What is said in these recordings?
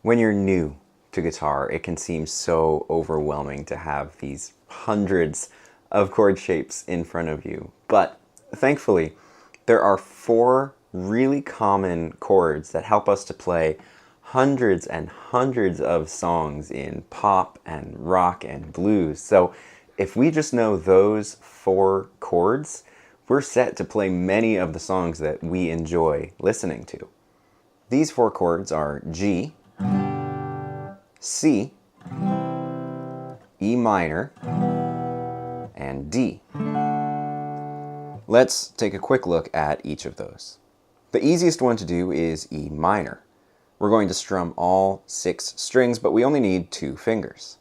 When you're new to guitar, it can seem so overwhelming to have these hundreds of chord shapes in front of you. But thankfully, there are 4 really common chords that help us to play hundreds and hundreds of songs in pop and rock and blues. So if we just know those 4 chords, we're set to play many of the songs that we enjoy listening to. These 4 chords are G, C, E minor, and D. Let's take a quick look at each of those. The easiest one to do is E minor. We're going to strum all 6 strings, but we only need 2 fingers.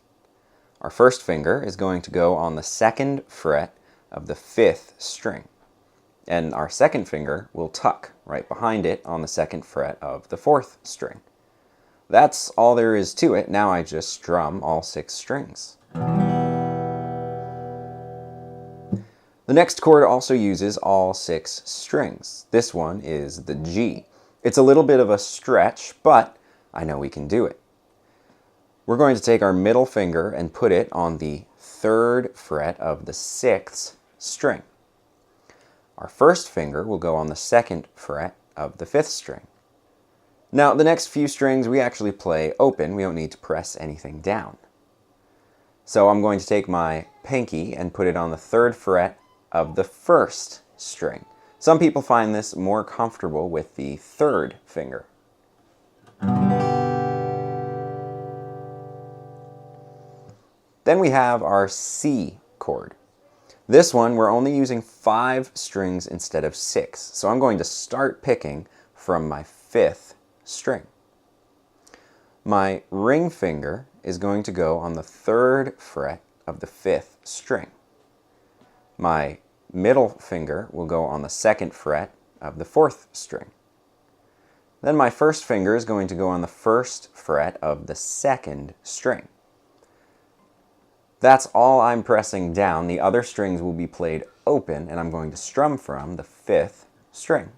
Our first finger is going to go on the 2nd fret of the 5th string, and our second finger will tuck right behind it on the 2nd fret of the 4th string. That's all there is to it. Now I just strum all 6 strings. The next chord also uses all 6 strings. This one is the G. It's a little bit of a stretch, but I know we can do it. We're going to take our middle finger and put it on the 3rd fret of the 6th string. Our first finger will go on the 2nd fret of the 5th string. Now, the next few strings we actually play open. We don't need to press anything down. So I'm going to take my pinky and put it on the 3rd fret of the 1st string. Some people find this more comfortable with the 3rd finger. Then we have our C chord. This one, we're only using 5 strings instead of 6. So I'm going to start picking from my 5th string. My ring finger is going to go on the 3rd fret of the 5th string. My middle finger will go on the 2nd fret of the 4th string. Then my first finger is going to go on the 1st fret of the 2nd string. That's all I'm pressing down. The other strings will be played open, and I'm going to strum from the 5th string.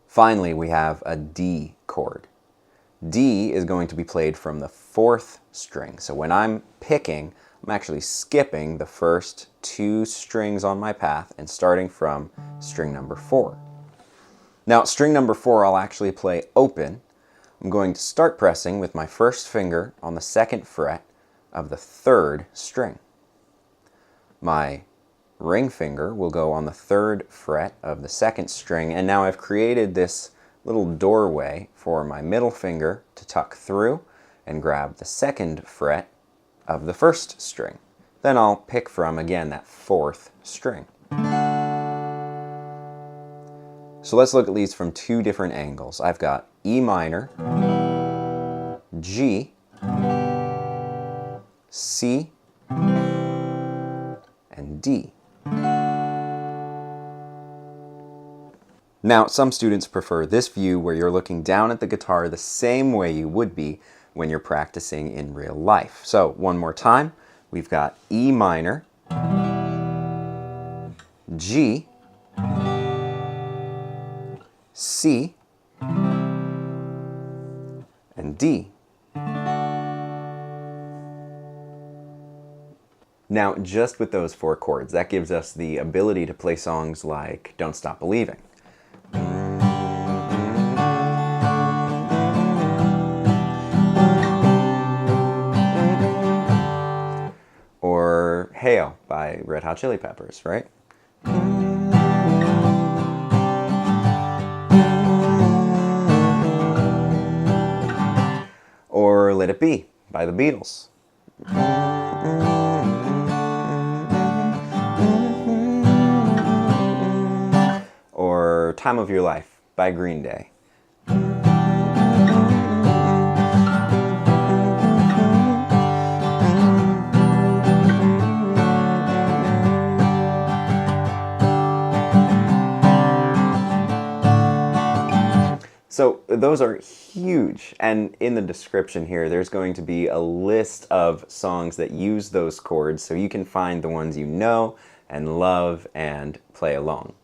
Finally, we have a D chord. D is going to be played from the 4th string. So when I'm picking, I'm actually skipping the first 2 strings on my path and starting from string number 4. Now, string number 4 I'll actually play open. I'm going to start pressing with my first finger on the 2nd fret of the 3rd string. My ring finger will go on the 3rd fret of the 2nd string, and now I've created this little doorway for my middle finger to tuck through and grab the 2nd fret of the 1st string. Then I'll pick from, again, that 4th string. So let's look at these from 2 different angles. I've got E minor, G, C, and D. Now, some students prefer this view where you're looking down at the guitar the same way you would be when you're practicing in real life. So, one more time, we've got E minor, G, C, and D. Now, just with those 4 chords, that gives us the ability to play songs like Don't Stop Believing. Or Hail by Red Hot Chili Peppers, right? Or Let It Be by the Beatles. Or Time of Your Life by Green Day. So those are huge, and in the description here there's going to be a list of songs that use those chords so you can find the ones you know and love and play along.